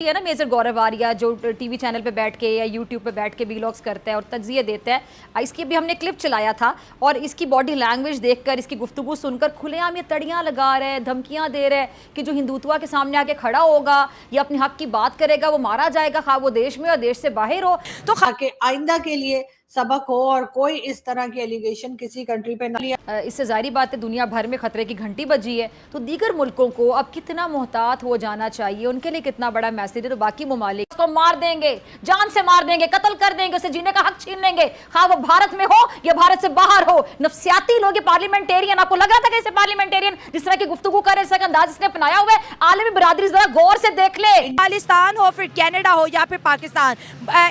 है ना मेजर गौरव आर्या जो टीवी चैनल पे बैठ के या यूट्यूब पे बैठ के वीलॉग्स करता है और तज्जिए देता है। इसकी अभी हमने क्लिप चलाया था और इसकी बॉडी लैंग्वेज देखकर, इसकी गुफ्तगू सुनकर खुलेआम ये तड़ियां लगा रहे हैं, धमकियां दे रहे हैं कि जो हिंदुत्व के सामने आके खड़ा होगा या अपने हक की बात करेगा वो मारा जाएगा, खा वो देश में और देश से बाहर हो। तो खाके आइंदा के लिए सबक हो और कोई इस तरह की एलिगेशन किसी कंट्री पे ना लिया। इससे जाहिर बात है दुनिया भर में खतरे की घंटी बजी है, तो दीगर मुल्कों को अब कितना मोहतात हो जाना चाहिए, उनके लिए कितना बड़ा मैसेज है। तो बाकी ममालिक उसको मार देंगे, जान से मार देंगे, कत्ल कर देंगे, उसे जीने का हक छीन लेंगे, हाँ वो भारत में हो या भारत से बाहर हो। नफसियाती लोग, पार्लियामेंटेरियन, आपको लग रहा था कि इसे पार्लियामेंटेरियन जिस तरह की गुफ्तगू करे, इसका अंदाज इसने अपनाया हुआ है। आलमी बरादरी जरा गौर से देख ले, खालिस्तान हो फिर कनाडा हो या फिर पाकिस्तान,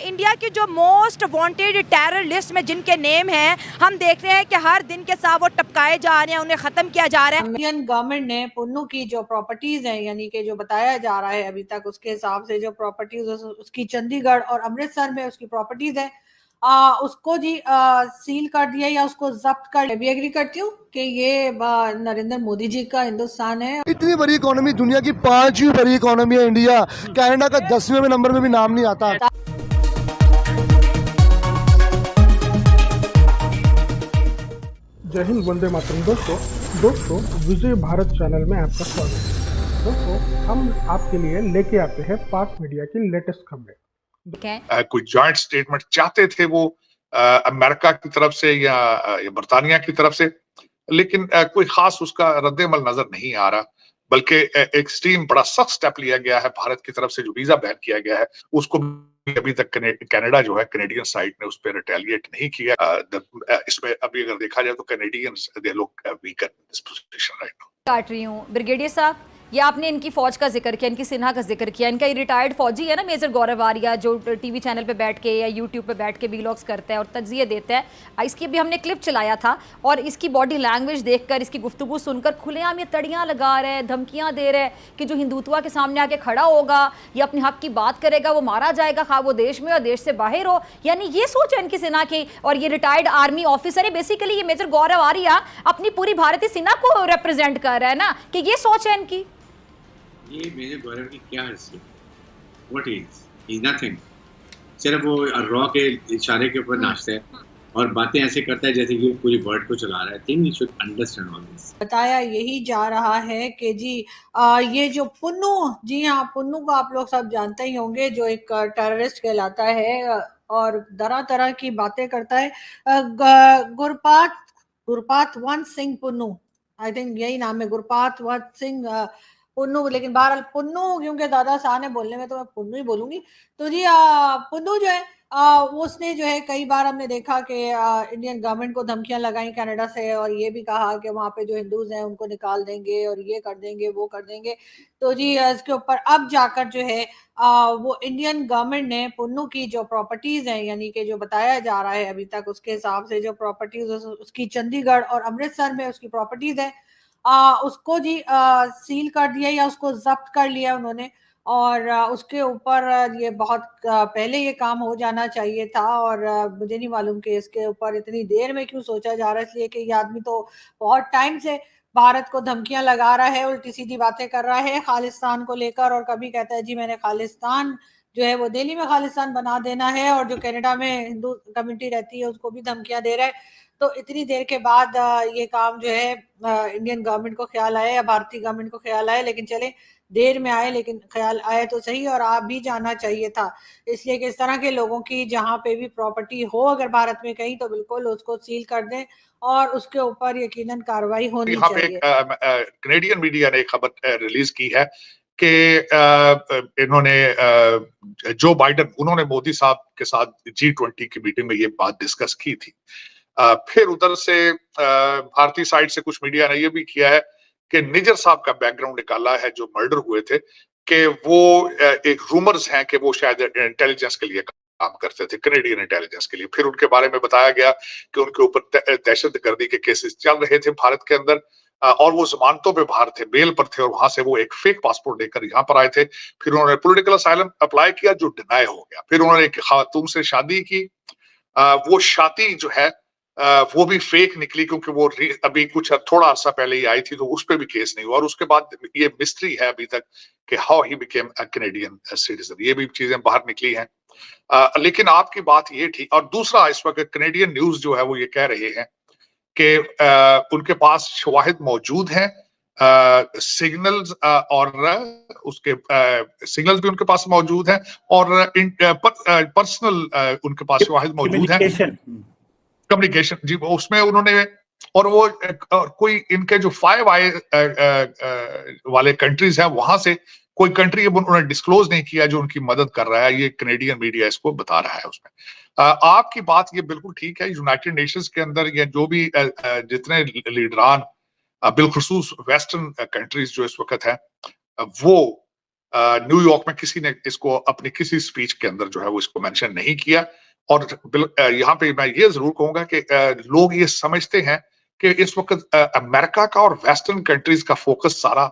इंडिया की जो मोस्ट वांटेड टेरर लिस्ट में जिनके नेम हैं, हम देख रहे हैं कि हर दिन के साथ वो टपकाए जा रहे हैं, उन्हें खत्म किया जा रहा है। इंडियन गवर्नमेंट ने पुन्नू की जो प्रॉपर्टीज हैं, यानी कि जो बताया जा रहा है अभी तक, उसके हिसाब से जो प्रॉपर्टीज उसकी चंडीगढ़ और अमृतसर में उसकी प्रॉपर्टीज है, उसको जी सील कर दिया या उसको जब्त कर लिया। भी एग्री करती हूँ कि ये नरेंद्र मोदी जी का हिंदुस्तान है। इतनी बड़ी इकोनॉमी, दुनिया की 5वीं बड़ी इकोनॉमी है इंडिया, कनाडा का 10वें नंबर में भी नाम नहीं आता। जय हिंद, वंदे मातरम। दोस्तों विजय भारत चैनल में आपका स्वागत है। दोस्तों हम आपके लिए लेके आते हैं पाक मीडिया की लेटेस्ट खबरें। कोई जॉइंट स्टेटमेंट चाहते थे वो अमेरिका की तरफ से या बरतानिया की तरफ से, लेकिन कोई खास उसका रद्देमल नजर नहीं आ रहा, बल्कि एक्सट्रीम बड़ा सख्त स्टेप लिया गया है भारत की तरफ से। जो वीजा बैन किया गया है उसको अभी तक कनाडा जो है, कनेडियन साइड ने उस पर रिटेलिएट नहीं किया। इसमें अभी अगर देखा जाए तो Canadians they look weaker in this position right now. काट रही हूँ ब्रिगेडियर साहब, ये आपने इनकी फौज का जिक्र किया, इनकी सिन्हा का जिक्र किया। इनका ये रिटायर्ड फौजी है ना मेजर गौरव आर्या जो टीवी चैनल पे बैठ के या यूट्यूब पे बैठ के वीलॉग्स करता है और तज्जिए देता है। इसकी अभी हमने क्लिप चलाया था और इसकी बॉडी लैंग्वेज देखकर, इसकी गुफ्तगू सुनकर खुलेआम ये तड़ियां लगा रहे हैं, धमकियां दे रहे हैं कि जो हिंदुत्व के सामने आके खड़ा होगा या अपने हक की बात करेगा वो मारा जाएगा, खा वो देश में और देश से बाहर हो। यानी ये सोच है इनकी सेना की। और ये रिटायर्ड आर्मी ऑफिसर है बेसिकली, ये मेजर गौरव आर्या अपनी पूरी भारतीय सेना को रिप्रेजेंट कर रहा है ना, कि ये सोच है इनकी। ये मेजर गौरव की क्या हैसियत? What is nothing. सिर्फ वो रॉ के इशारे के ऊपर नाचता है और बातें ऐसे करता है जैसे कि पूरी वर्ल्ड को चला रहा है। Think you should understand all this. बताया यही जा रहा है कि जी ये जो पुन्नू, जी हाँ पुन्नू को आप लोग सब जानते ही होंगे, जो एक टेररिस्ट कहलाता है और तरह तरह की बातें करता है। गुरपात वंत सिंह पुन्नू, आई थिंक यही नाम है, गुरपात वंत सिंह पुन्नू। लेकिन बहरहाल पुन्नू, क्योंकि दादा साहब ने बोलने में तो मैं पुन्नू ही बोलूंगी। तो जी पुन्नू जो है उसने जो है कई बार हमने देखा कि इंडियन गवर्नमेंट को धमकियां लगाई कनाडा से, और ये भी कहा कि वहां पे जो हिंदूज हैं उनको निकाल देंगे और ये कर देंगे वो कर देंगे। तो जी इसके ऊपर अब जाकर जो है वो इंडियन गवर्नमेंट ने पुन्नू की जो प्रॉपर्टीज हैं, यानी कि जो बताया जा रहा है अभी तक, उसके हिसाब से जो प्रॉपर्टीज उसकी चंडीगढ़ और अमृतसर में उसकी प्रॉपर्टीज है, उसको जी सील कर दिया या उसको जब्त कर लिया उन्होंने। और उसके ऊपर ये बहुत पहले ये काम हो जाना चाहिए था, और मुझे नहीं मालूम कि इसके ऊपर इतनी देर में क्यों सोचा जा रहा है। इसलिए कि ये आदमी तो बहुत टाइम से भारत को धमकियां लगा रहा है, उल्टी सीधी बातें कर रहा है खालिस्तान को लेकर, और कभी कहता है जी मैंने खालिस्तान जो है वो दिल्ली में खालिस्तान बना देना है, और जो कनाडा में हिंदू कम्युनिटी रहती है उसको भी धमकियां दे रहा है। तो इतनी देर के बाद ये काम जो है इंडियन गवर्नमेंट को ख्याल आया या भारतीय गवर्नमेंट को ख्याल आया, लेकिन चले देर में आए लेकिन ख्याल आया तो सही, और आप भी जाना चाहिए था। इसलिए कि इस तरह के लोगों की जहां पे भी प्रॉपर्टी हो अगर भारत में कहीं, तो बिल्कुल उसको सील कर दें और उसके ऊपर यकीनन कार्रवाई होनी चाहिए। कनेडियन मीडिया ने एक खबर रिलीज की है कि इन्होंने जो बाइडन, उन्होंने मोदी साहब के साथ G20 की मीटिंग में ये बात डिस्कस की थी। फिर उधर से भारतीय साइड से कुछ मीडिया ने ये भी किया है कि निजर साहब का बैकग्राउंड निकाला है, जो मर्डर हुए थे, कि वो एक रूमर्स हैं कि वो शायद इंटेलिजेंस के लिए काम करते थे, कनेडियन इंटेलिजेंस के लिए। फिर उनके बारे में बताया गया कि उनके ऊपर दहशतगर्दी के केसेस चल रहे थे भारत के अंदर, और वो जमानतों पे बाहर थे, बेल पर थे, और वहां से वो एक फेक पासपोर्ट लेकर यहाँ पर आए थे। फिर उन्होंने पॉलिटिकल असाइलम अप्लाई किया जो डिनाई हो गया। फिर उन्होंने एक खातून से शादी की, वो शादी जो है वो भी फेक निकली, क्योंकि वो अभी कुछ थोड़ा अर्सा पहले ही आई थी, तो उस पर भी केस नहीं हुआ। और उसके बाद ये मिस्ट्री है अभी तक कि how he became a Canadian citizen, ये भी चीजें बाहर निकली हैं। लेकिन आपकी बात ये थी, और दूसरा इस वक्त कैनेडियन न्यूज जो है वो ये कह रहे हैं कि उनके पास शवाहिद मौजूद हैं, सिग्नल्स और उसके सिग्नल्स भी उनके पास मौजूद हैं, और पर्सनल उनके पास शवाहिद मौजूद हैं, कम्युनिकेशन जी, वो उसमें उन्होंने, और वो और कोई इनके जो 5 आई वाले कंट्रीज हैं वहां से कोई कंट्री उन्होंने डिस्क्लोज नहीं किया जो उनकी मदद कर रहा है। ये कैनेडियन मीडिया इसको बता रहा है उसमें। आपकी बात ये बिल्कुल ठीक है। यूनाइटेड नेशंस के अंदर ये जो भी जितने लीडरान बिलखुसूस वेस्टर्न कंट्रीज जो इस वक्त है, वो न्यूयॉर्क में किसी ने इसको अपनी किसी स्पीच के अंदर जो है वो इसको मेंशन नहीं किया। और यहाँ पे मैं ये जरूर कहूंगा कि लोग ये समझते हैं कि इस वक्त अमेरिका का और वेस्टर्न कंट्रीज का फोकस सारा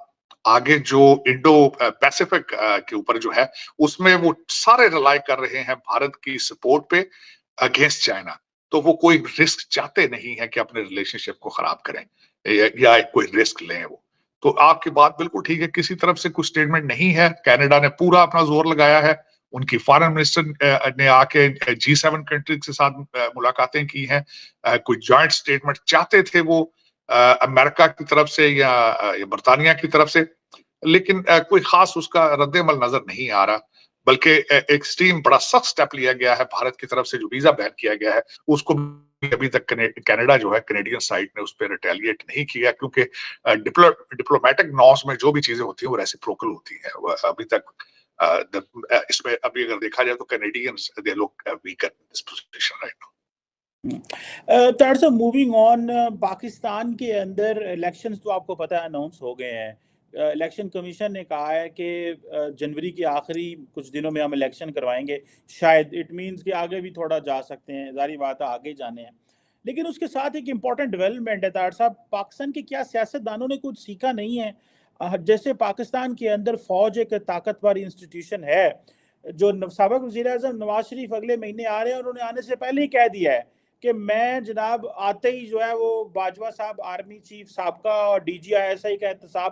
आगे जो इंडो पैसिफिक के ऊपर जो है उसमें वो सारे रिलाई कर रहे हैं भारत की सपोर्ट पे अगेंस्ट चाइना। तो वो कोई रिस्क चाहते नहीं है कि अपने रिलेशनशिप को खराब करें या कोई रिस्क लें वो। तो आपकी बात बिल्कुल ठीक है, किसी तरफ से कुछ स्टेटमेंट नहीं है। कनाडा ने पूरा अपना जोर लगाया है, उनकी फॉरेन मिनिस्टर ने आके G7 कंट्रीज के साथ मुलाकातें की हैं, कोई जॉइंट स्टेटमेंट चाहते थे वो अमेरिका की तरफ से या बरतानिया की तरफ से, लेकिन कोई खास उसका रद्द-ए-अमल नजर नहीं आ रहा। बल्कि एक्सट्रीम बड़ा सख्त स्टेप लिया गया है भारत की तरफ से, जो वीजा बैन किया गया है उसको अभी तक कनाडा जो है कैनेडियन साइड ने उस पर रिटेलिएट नहीं किया, क्योंकि डिप्लोमेटिक नॉर्म्स में जो भी चीजें होती हैं वो रेसिप्रोकल होती हैं। अभी तक इसमें अभी अगर देखा जाए तो Canadians they look weaker in this position right now. तार साहब, मूविंग ऑन, पाकिस्तान के अंदर इलेक्शंस तो आपको पता है अनाउंस हो गए हैं। इलेक्शन कमीशन ने कहा है कि जनवरी के आखिरी कुछ दिनों में हम इलेक्शन करवाएंगे। शायद इट मींस कि आगे भी थोड़ा जा सकते हैं, जारी बात है आगे जाने हैं। लेकिन उसके साथ एक इम्पॉर्टेंट डेवलपमेंट है तार साहब, पाकिस्तान के क्या सियासतदानों ने कुछ सीखा नहीं है? जैसे पाकिस्तान के अंदर फौज एक ताकतवर इंस्टीट्यूशन है, जो साबिक वज़ीर-ए-आज़म नवाज शरीफ अगले महीने आ रहे हैं, उन्होंने आने से पहले ही कह दिया है कि मैं जनाब आते ही जो है वो बाजवा साहब, आर्मी चीफ साहब का और DG ISI का एहतसाब